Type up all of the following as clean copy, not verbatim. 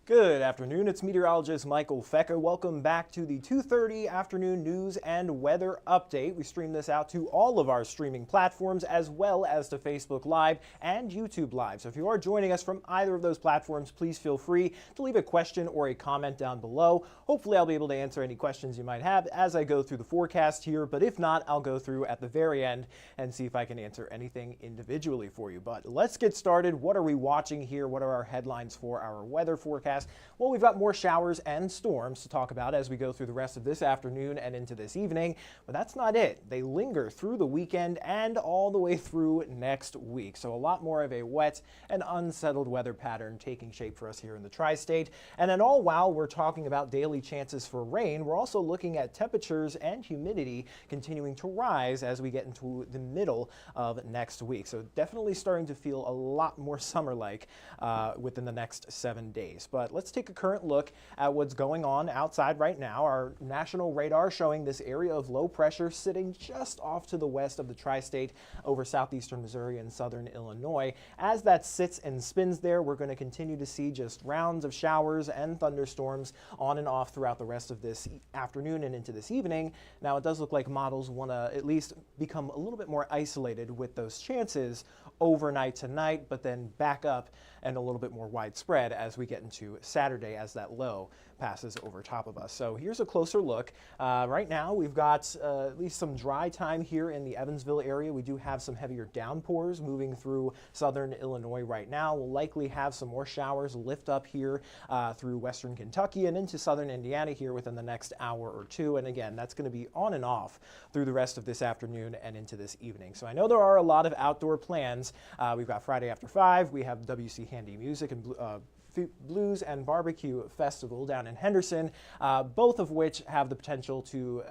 Good afternoon, it's meteorologist Michael Feca. Welcome back to the 2:30 afternoon news and weather update. We stream this out to all of our streaming platforms as well as to Facebook Live and YouTube Live. So if you are joining us from either of those platforms, please feel free to leave a question or a comment down below. Hopefully I'll be able to answer any questions you might have as I go through the forecast here, but if not, I'll go through at the very end and see if I can answer anything individually for you. But let's get started. What are we watching here? What are our headlines for our weather forecast? Well, we've got more showers and storms to talk about as we go through the rest of this afternoon and into this evening, but that's not it. They linger through the weekend and all the way through next week. So a lot more of a wet and unsettled weather pattern taking shape for us here in the tri-state. And then all while we're talking about daily chances for rain, we're also looking at temperatures and humidity continuing to rise as we get into the middle of next week. So definitely starting to feel a lot more summer-like within the next 7 days. But let's take a current look at what's going on outside right now. Our national radar showing this area of low pressure sitting just off to the west of the tri-state over southeastern Missouri and southern Illinois. As that sits and spins there, we're going to continue to see just rounds of showers and thunderstorms on and off throughout the rest of this afternoon and into this evening. Now, it does look like models want to at least become a little bit more isolated with those chances overnight tonight, but then back up and a little bit more widespread as we get into Saturday as that low passes over top of us. So here's a closer look. Right now we've got at least some dry time here in the Evansville area. We do have some heavier downpours moving through southern Illinois right now. We'll likely have some more showers lift up here through western Kentucky and into southern Indiana here within the next hour or two. And again, that's going to be on and off through the rest of this afternoon and into this evening. So I know there are a lot of outdoor plans. We've got Friday after 5. We have WC Handy Music and Blues and Barbecue Festival down in Henderson, both of which have the potential to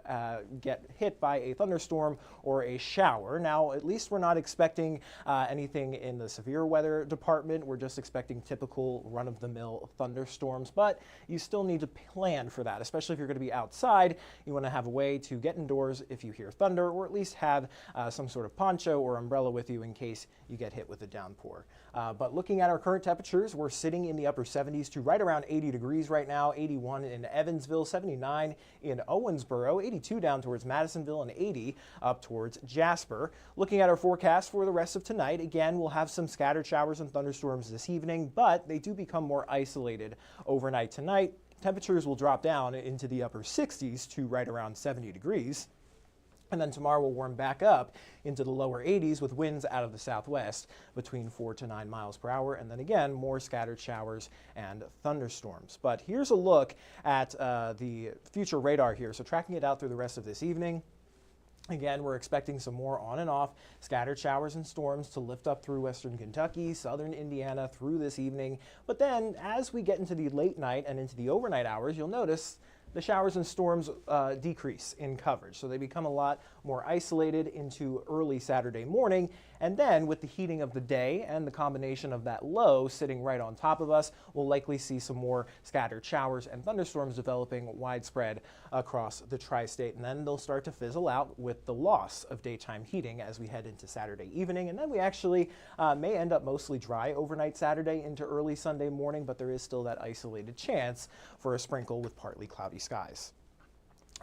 get hit by a thunderstorm or a shower. Now, at least we're not expecting anything in the severe weather department. We're just expecting typical run-of-the-mill thunderstorms, but you still need to plan for that, especially if you're going to be outside. You want to have a way to get indoors if you hear thunder, or at least have some sort of poncho or umbrella with you in case you get hit with a downpour. But looking at our current temperatures, we're sitting in the upper 70s to right around 80 degrees right now, 81 in Evansville, 79 in Owensboro, 82 down towards Madisonville, and 80 up towards Jasper. Looking at our forecast for the rest of tonight, again, we'll have some scattered showers and thunderstorms this evening, but they do become more isolated overnight tonight. Temperatures will drop down into the upper 60s to right around 70 degrees. And then tomorrow will warm back up into the lower 80s with winds out of the southwest between 4 to 9 miles per hour. And then again, more scattered showers and thunderstorms. But here's a look at the future radar here. So tracking it out through the rest of this evening. Again, we're expecting some more on and off scattered showers and storms to lift up through western Kentucky, southern Indiana through this evening. But then as we get into the late night and into the overnight hours, you'll notice the showers and storms decrease in coverage. So they become a lot more isolated into early Saturday morning. And then with the heating of the day and the combination of that low sitting right on top of us, we'll likely see some more scattered showers and thunderstorms developing widespread across the tri-state. And then they'll start to fizzle out with the loss of daytime heating as we head into Saturday evening. And then we actually may end up mostly dry overnight Saturday into early Sunday morning, but there is still that isolated chance for a sprinkle with partly cloudy skies.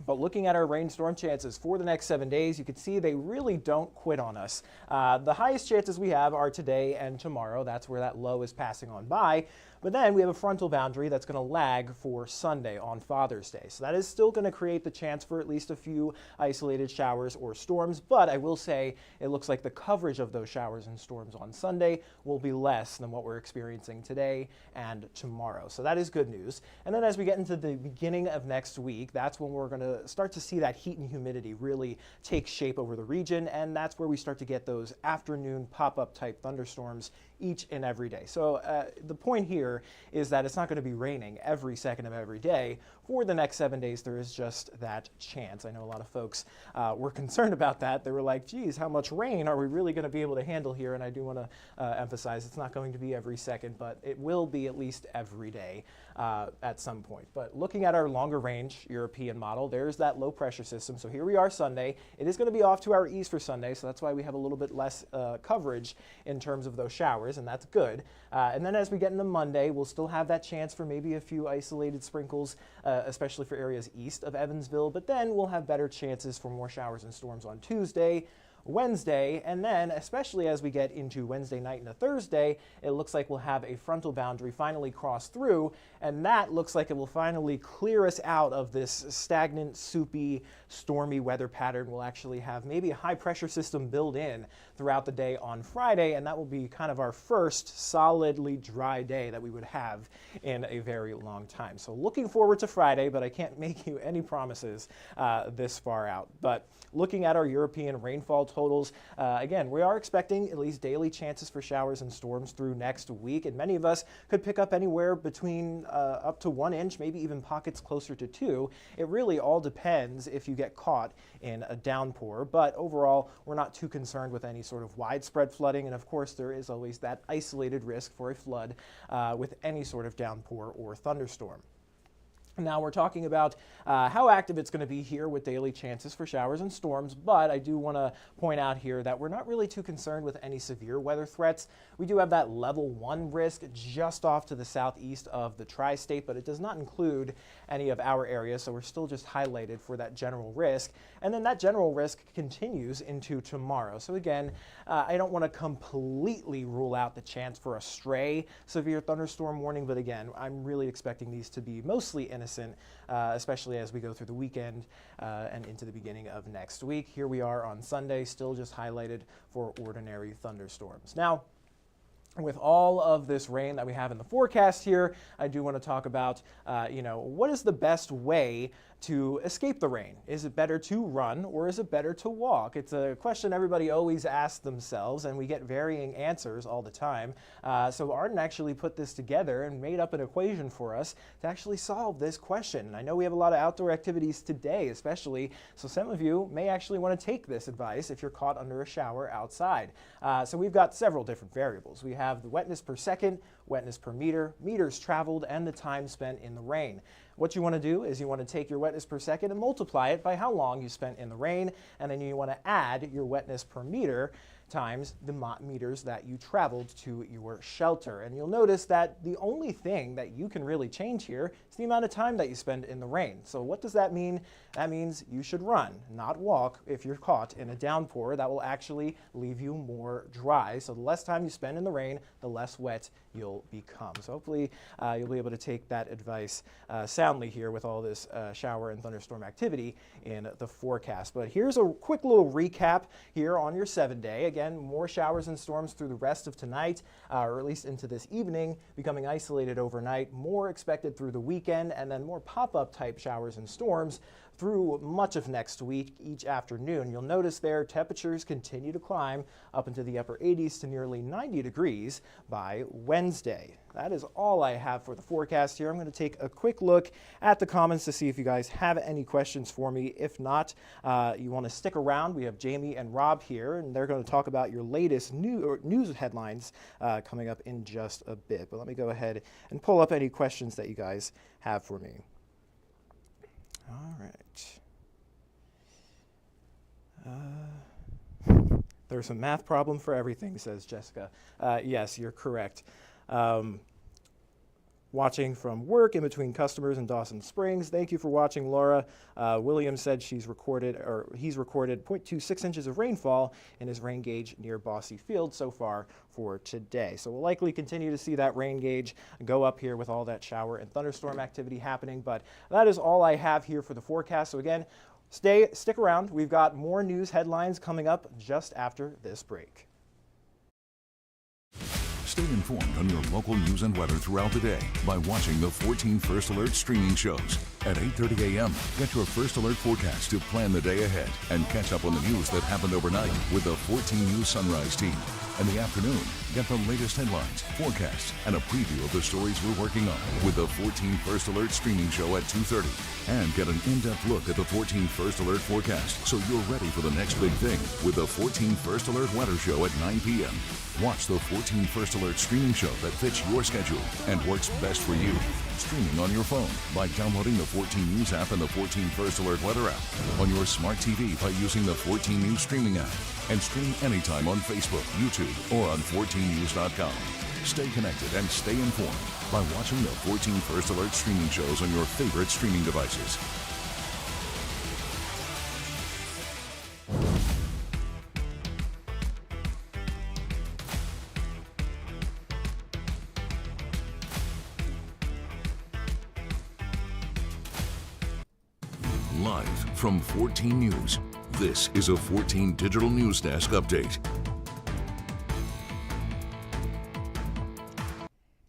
But looking at our rainstorm chances for the next 7 days, you can see they really don't quit on us. The highest chances we have are today and tomorrow. That's where that low is passing on by. But then we have a frontal boundary that's going to lag for Sunday on Father's Day. So that is still going to create the chance for at least a few isolated showers or storms. But I will say it looks like the coverage of those showers and storms on Sunday will be less than what we're experiencing today and tomorrow. So that is good news. And then as we get into the beginning of next week, that's when we're going to start to see that heat and humidity really take shape over the region. And that's where we start to get those afternoon pop-up type thunderstorms each and every day. So the point here is that it's not going to be raining every second of every day. for the next 7 days, there is just that chance. I know a lot of folks were concerned about that. They were like, geez, how much rain are we really going to be able to handle here? And I do want to emphasize it's not going to be every second, but it will be at least every day at some point. But looking at our longer range European model, there's that low pressure system. So here we are Sunday. It is going to be off to our east for Sunday, so that's why we have a little bit less coverage in terms of those showers, and that's good. And then as we get into Monday, we'll still have that chance for maybe a few isolated sprinkles, especially for areas east of Evansville, but then we'll have better chances for more showers and storms on Tuesday, Wednesday, and then especially as we get into Wednesday night and a Thursday, it looks like we'll have a frontal boundary finally cross through, and that looks like it will finally clear us out of this stagnant, soupy, stormy weather pattern. We'll actually have maybe a high pressure system built in throughout the day on Friday, and that will be kind of our first solidly dry day that we would have in a very long time. So looking forward to Friday, but I can't make you any promises this far out. But looking at our European rainfall totals, again, we are expecting at least daily chances for showers and storms through next week, and many of us could pick up anywhere between up to 1 inch, maybe even pockets closer to 2. It really all depends if you get caught in a downpour, but overall, we're not too concerned with any sort of widespread flooding, and of course, there is always that isolated risk for a flood with any sort of downpour or thunderstorm. Now we're talking about how active it's going to be here with daily chances for showers and storms, but I do want to point out here that we're not really too concerned with any severe weather threats. We do have that level 1 risk just off to the southeast of the tri-state, but it does not include any of our areas, so we're still just highlighted for that general risk. And then that general risk continues into tomorrow. So again, I don't want to completely rule out the chance for a stray severe thunderstorm warning, but again, I'm really expecting these to be mostly innocent, especially as we go through the weekend and into the beginning of next week. Here we are on Sunday, still just highlighted for ordinary thunderstorms. Now, with all of this rain that we have in the forecast here, I do want to talk about, what is the best way to escape the rain? Is it better to run or is it better to walk? It's a question everybody always asks themselves, and we get varying answers all the time. So Arden actually put this together and made up an equation for us to actually solve this question. And I know we have a lot of outdoor activities today, especially, so some of you may actually want to take this advice if you're caught under a shower outside. So we've got several different variables. We have the wetness per second, wetness per meter, meters traveled, and the time spent in the rain. What you want to do is you want to take your wetness per second and multiply it by how long you spent in the rain, and then you want to add your wetness per meter times the meters that you traveled to your shelter. And you'll notice that the only thing that you can really change here is the amount of time that you spend in the rain. So what does that mean? That means you should run, not walk, if you're caught in a downpour. That will actually leave you more dry. So the less time you spend in the rain, the less wet you'll become. So hopefully you'll be able to take that advice soundly here with all this shower and thunderstorm activity in the forecast. But here's a quick little recap here on your 7-day. Again, more showers and storms through the rest of tonight, or at least into this evening, becoming isolated overnight, more expected through the weekend, and then more pop-up type showers and storms through much of next week each afternoon. You'll notice there temperatures continue to climb up into the upper 80s to nearly 90 degrees by Wednesday. That is all I have for the forecast here. I'm going to take a quick look at the comments to see if you guys have any questions for me. If not, you want to stick around. We have Jamie and Rob here, and they're going to talk about your latest news headlines coming up in just a bit. But let me go ahead and pull up any questions that you guys have for me. All right. There's a math problem for everything, says Jessica. Yes, you're correct. Watching from work in between customers in Dawson Springs. Thank you for watching, Laura. William said he's recorded 0.26 inches of rainfall in his rain gauge near Bosse Field so far for today. So we'll likely continue to see that rain gauge go up here with all that shower and thunderstorm activity happening. But that is all I have here for the forecast. So again, stick around. We've got more news headlines coming up just after this break. Stay informed on your local news and weather throughout the day by watching the 14 First Alert streaming shows. At 8:30 a.m., get your First Alert forecast to plan the day ahead and catch up on the news that happened overnight with the 14 News Sunrise team. In the afternoon, get the latest headlines, forecasts, and a preview of the stories we're working on with the 14 First Alert streaming show at 2:30. And get an in-depth look at the 14 First Alert forecast so you're ready for the next big thing with the 14 First Alert weather show at 9 p.m. Watch the 14 First Alert streaming show that fits your schedule and works best for you. Streaming on your phone by downloading the 14 News app and the 14 First Alert weather app. On your smart TV by using the 14 News streaming app. And stream anytime on Facebook, YouTube, or on 14news.com. Stay connected and stay informed by watching the 14 First Alert streaming shows on your favorite streaming devices. Live from 14 News, this is a 14 Digital News Desk update.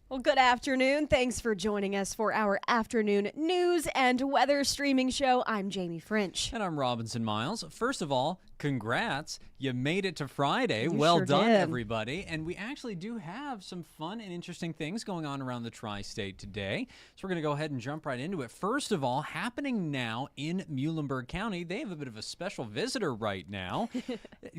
Well, good afternoon. Thanks for joining us for our afternoon news and weather streaming show. I'm Jamie French. And I'm Robinson Miles. First of all, congrats. You made it to Friday. You well sure done, did. everybody. And we actually do have some fun and interesting things going on around the tri-state today. So we're going to go ahead and jump right into it. First of all, happening now in Muhlenberg County, they have a bit of a special visitor right now.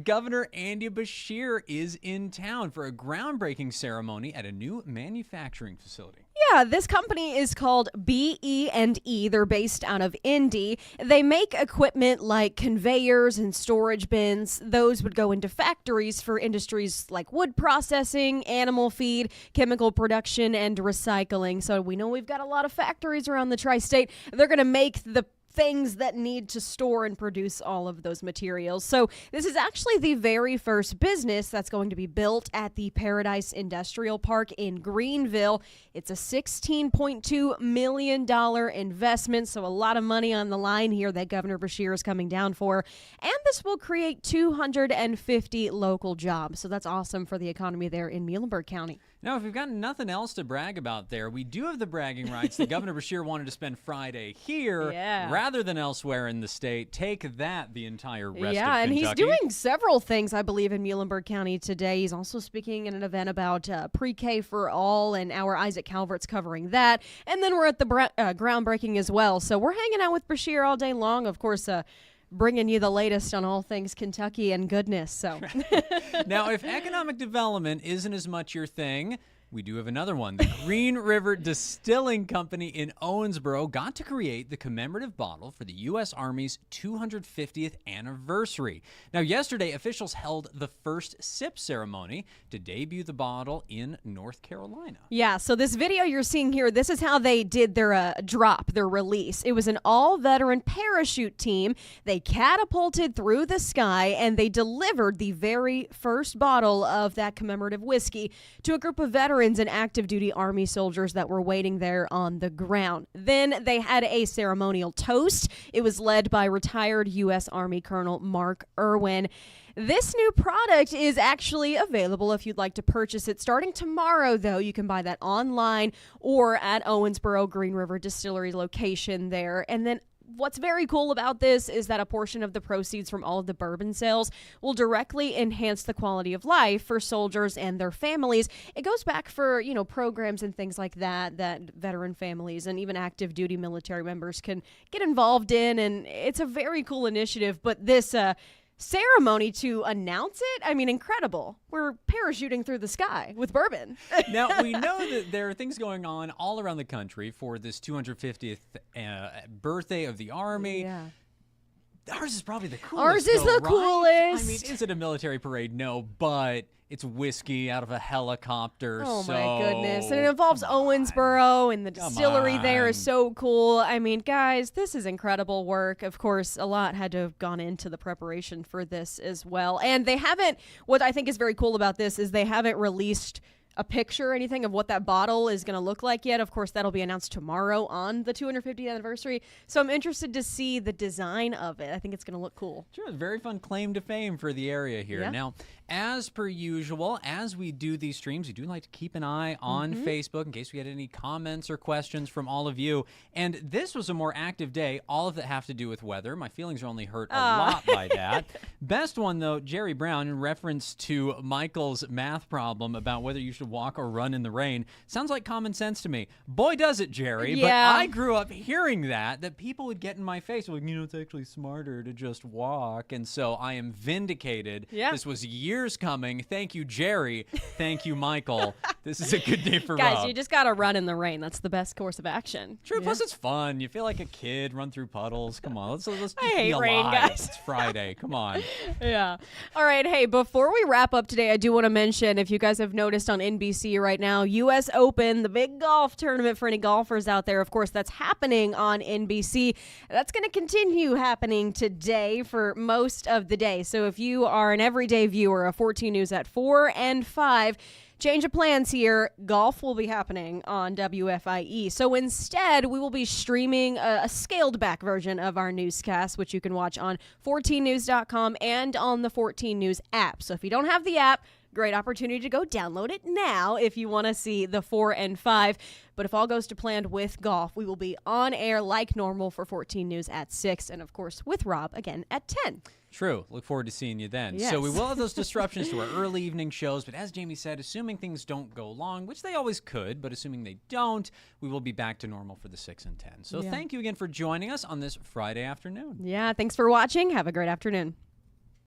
Governor Andy Beshear is in town for a groundbreaking ceremony at a new manufacturing facility. Yeah, this company is called BE&E. They're based out of Indy. They make equipment like conveyors and storage bins. Those would go into factories for industries like wood processing, animal feed, chemical production, and recycling. So we know we've got a lot of factories around the tri-state. They're going to make the things that need to store and produce all of those materials. So this is actually the very first business that's going to be built at the Paradise Industrial Park in Greenville. It's a $16.2 million investment, so a lot of money on the line here that Governor Beshear is coming down for. And this will create 250 local jobs. So that's awesome for the economy there in Muhlenberg County. Now, if we've got nothing else to brag about there, we do have the bragging rights that Governor Beshear wanted to spend Friday here rather than elsewhere in the state. Take that, the entire rest of Kentucky. Yeah, and he's doing several things, I believe, in Muhlenberg County today. He's also speaking at an event about pre-K for all, and our Isaac Calvert's covering that. And then we're at the groundbreaking as well. So we're hanging out with Beshear all day long, of course, bringing you the latest on all things Kentucky and goodness. So Now, if economic development isn't as much your thing, we do have another one. The Green River Distilling Company in Owensboro got to create the commemorative bottle for the U.S. Army's 250th anniversary. Now, yesterday, officials held the first sip ceremony to debut the bottle in North Carolina. yeah, so this video you're seeing here, this is how they did their drop, their release. It was an all-veteran parachute team. They catapulted through the sky, and they delivered the very first bottle of that commemorative whiskey to a group of veterans and active duty Army soldiers that were waiting there on the ground. Then they had a ceremonial toast. It was led by retired U.S. Army Colonel Mark Irwin. This new product is actually available if you'd like to purchase it. Starting tomorrow, though, you can buy that online or at Owensboro Green River Distillery location there. And then what's very cool about this is that a portion of the proceeds from all of the bourbon sales will directly enhance the quality of life for soldiers and their families. It goes back for, programs and things like that veteran families and even active duty military members can get involved in. And it's a very cool initiative. But this ceremony to announce it, I mean, incredible. We're parachuting through the sky with bourbon. Now, we know that there are things going on all around the country for this 250th birthday of the Army. Yeah. Ours is probably the coolest. Ours is the right? coolest. I mean, is it a military parade? No, but it's whiskey out of a helicopter. Oh, so my goodness. And it involves Owensboro, and the distillery there is so cool. I mean, guys, this is incredible work. Of course, a lot had to have gone into the preparation for this as well. And they haven't, what I think is very cool about this is they haven't released a picture or anything of what that bottle is going to look like yet. Of course, that'll be announced tomorrow on the 250th anniversary. So I'm interested to see the design of it. I think it's going to look cool. Sure, very fun claim to fame for the area here. Yeah. Now, As per usual, as we do these streams, we do like to keep an eye on Facebook in case we get any comments or questions from all of you. And this was a more active day. All of it have to do with weather. My feelings are only hurt a lot by that. Best one, though, Jerry Brown, in reference to Michael's math problem about whether you should walk or run in the rain. Sounds like common sense to me. Boy, does it, Jerry. Yeah. But I grew up hearing that people would get in my face like, it's actually smarter to just walk. And so I am vindicated. Yeah. This was years coming. Thank you, Jerry. Thank you, Michael. This is a good day for Guys, Rob. you just got to run in the rain. That's the best course of action. True. Yeah. Plus, it's fun. You feel like a kid, run through puddles. Come on, let's just I be hate alive. rain, guys. It's Friday. Come on. Yeah. All right. Hey, before we wrap up today, I do want to mention, if you guys have noticed on NBC right now, U.S. Open, the big golf tournament for any golfers out there. Of course, that's happening on NBC. That's going to continue happening today for most of the day. So if you are an everyday viewer of 14 News at 4 and 5, change of plans here. Golf will be happening on WFIE. So instead, we will be streaming a scaled back version of our newscast, which you can watch on 14news.com and on the 14 News app. So if you don't have the app, great opportunity to go download it now if you want to see the 4 and 5. But if all goes to plan with golf, we will be on air like normal for 14 News at 6. And of course, with Rob again at 10. True. Look forward to seeing you then. Yes. So we will have those disruptions to our early evening shows, but as Jamie said, assuming things don't go long, which they always could, but assuming they don't, we will be back to normal for the 6 and 10. So Yeah. thank you again for joining us on this Friday afternoon. Yeah, thanks for watching. Have a great afternoon.